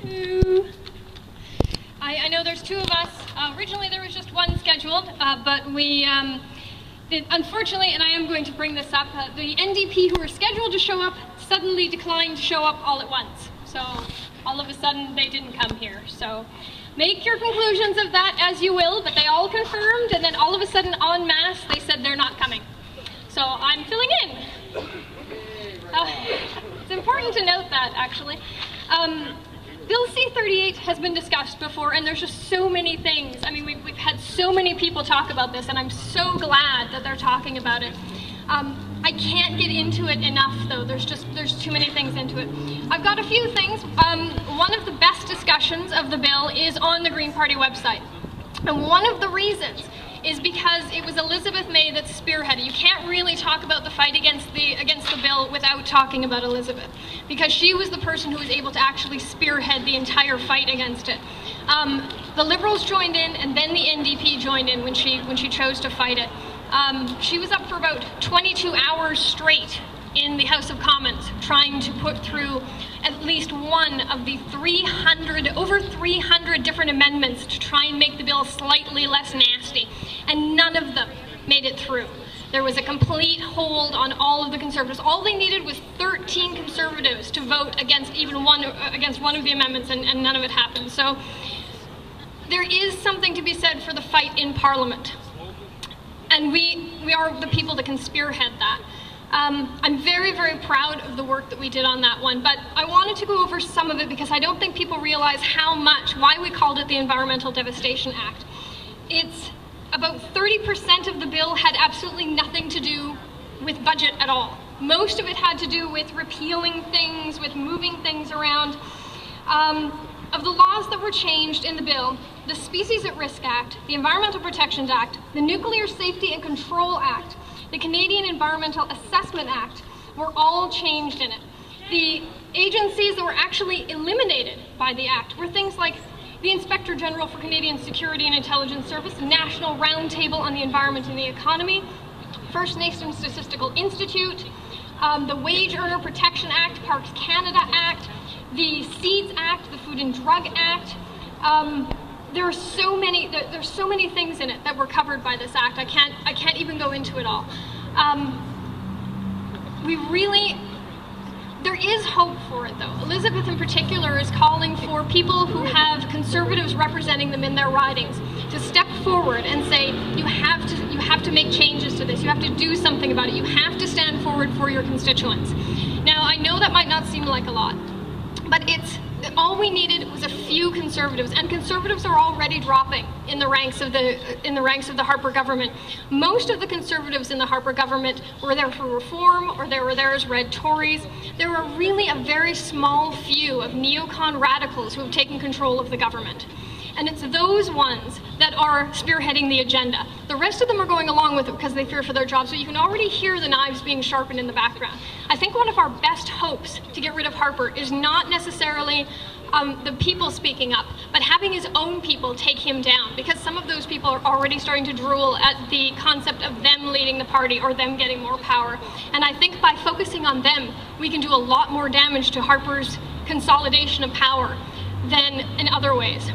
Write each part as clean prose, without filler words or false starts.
Hello. I know there's two of us. Originally there was just one scheduled, but we unfortunately, and I am going to bring this up, the NDP who were scheduled to show up suddenly declined to show up all at once. So all of a sudden they didn't come here. So make your conclusions of that as you will, but they all confirmed, and then all of a sudden en masse they said they're not coming. So I'm filling in. It's important to note that, actually. Bill C-38 has been discussed before, and there's just so many things. I mean, we've had so many people talk about this, and I'm so glad that they're talking about it. I can't get into it enough, though. There's too many things into it. I've got a few things. One of the best discussions of the bill is on the Green Party website. And one of the reasons is because it was Elizabeth May that spearheaded. You can't really talk about the fight against the bill without talking about Elizabeth, because she was the person who was able to actually spearhead the entire fight against it. The Liberals joined in, and then the NDP joined in when she chose to fight it. She was up for about 22 hours straight in the House of Commons trying to put through at least one of the over 300 different amendments to try and make the bill slightly less nasty, and none of them made it through. There was a complete hold on all of the Conservatives. All they needed was 13 Conservatives to vote against one of the amendments, and none of it happened. So there is something to be said for the fight in Parliament, and we are the people that can spearhead that. I'm very, very proud of the work that we did on that one, but I wanted to go over some of it because I don't think people realize why we called it the Environmental Devastation Act. It's about 30% of the bill had absolutely nothing to do with budget at all. Most of it had to do with repealing things, with moving things around. Of the laws that were changed in the bill, the Species at Risk Act, the Environmental Protections Act, the Nuclear Safety and Control Act, the Canadian Environmental Assessment Act were all changed in it. The agencies that were actually eliminated by the Act were things like the Inspector General for Canadian Security and Intelligence Service, National Roundtable on the Environment and the Economy, First Nations Statistical Institute, the Wage Earner Protection Act, Parks Canada Act, the Seeds Act, the Food and Drug Act. There's so many things in it that were covered by this act. I can't even go into it all. There is hope for it, though. Elizabeth in particular is calling for people who have Conservatives representing them in their ridings to step forward and say, you have to make changes to this. You have to do something about it. You have to stand forward for your constituents. Now, I know that might not seem like a lot, but all we needed was a few Conservatives, and Conservatives are already dropping in the ranks of the Harper government. Most of the Conservatives in the Harper government were there for reform, or they were there as red Tories. There were really a very small few of neocon radicals who have taken control of the government. And it's those ones that are spearheading the agenda. The rest of them are going along with it because they fear for their jobs, so you can already hear the knives being sharpened in the background. I think one of our best hopes to get rid of Harper is not necessarily the people speaking up, but having his own people take him down, because some of those people are already starting to drool at the concept of them leading the party or them getting more power. And I think by focusing on them, we can do a lot more damage to Harper's consolidation of power than in other ways.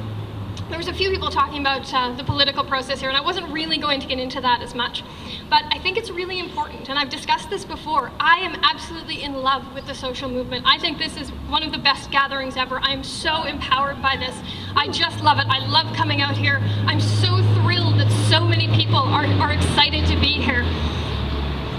There was a few people talking about the political process here, and I wasn't really going to get into that as much. But I think it's really important, and I've discussed this before. I am absolutely in love with the social movement. I think this is one of the best gatherings ever. I am so empowered by this. I just love it. I love coming out here. I'm so thrilled that so many people are excited to be here.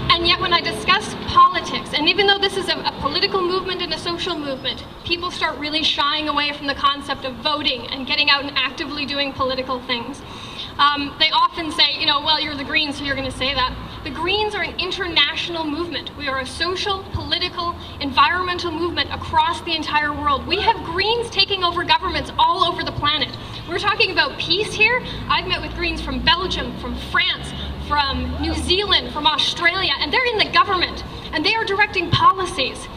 And yet when I discuss politics, and even though this is a political movement and a social movement, people start really shying away from the concept of voting and getting out and actively doing political things. They often say, well, you're the Greens, so you're going to say that. The Greens are an international movement. We are a social, political, environmental movement across the entire world. We have Greens taking over governments all over the planet. We're talking about peace here. I've met with Greens from Belgium, from France, from New Zealand, from Australia, and they're in the government, and they are directing policies.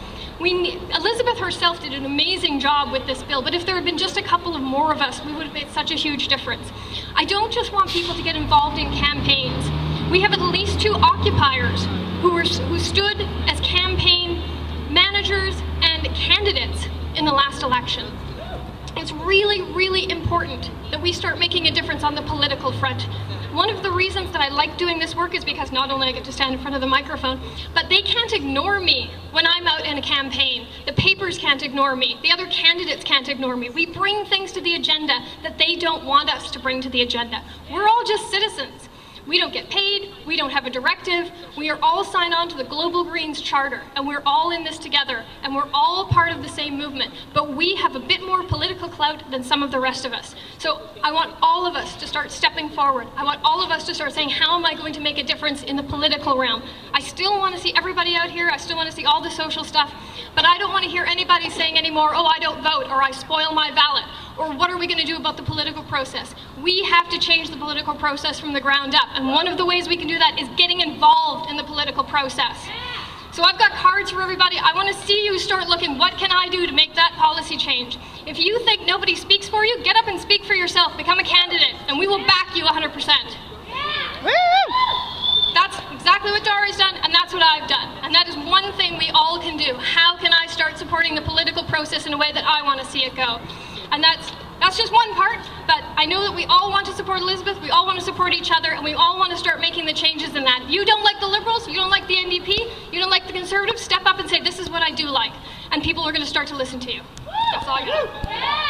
Elizabeth herself did an amazing job with this bill, but if there had been just a couple of more of us, we would have made such a huge difference. I don't just want people to get involved in campaigns. We have at least 2 occupiers who stood as campaign managers and candidates in the last election. it's really, really important that we start making a difference on the political front. One of the reasons that I like doing this work is because not only I get to stand in front of the microphone, but they can't ignore me when I'm out in a campaign. The papers can't ignore me. The other candidates can't ignore me. We bring things to the agenda that they don't want us to bring to the agenda. We're all just citizens. We don't get paid, we don't have a directive, we are all signed on to the Global Greens Charter, and we're all in this together, and we're all part of the same movement, but we have a bit more political clout than some of the rest of us. So I want all of us to start stepping forward. I want all of us to start saying, how am I going to make a difference in the political realm? I still want to see everybody out here, I still want to see all the social stuff, but I don't want to hear anybody saying anymore, oh, I don't vote, or I spoil my ballot, or what are we going to do about the political process? We have to change the political process from the ground up, and one of the ways we can do that is getting involved in the political process. So I've got cards for everybody. I want to see you start looking, what can I do to make that policy change? If you think nobody speaks for you, get up and speak for yourself, become a candidate, and we will back you 100%. That's exactly what Dari's done, and that's what I've done. And that is one thing we all can do. How can I start supporting the political process in a way that I want to see it go? And that's just one part, but I know that we all want to support Elizabeth, we all want to support each other, and we all want to start making the changes in that. If you don't like the Liberals, you don't like the NDP, you don't like the Conservatives, step up and say, this is what I do like. And people are going to start to listen to you. That's all I got.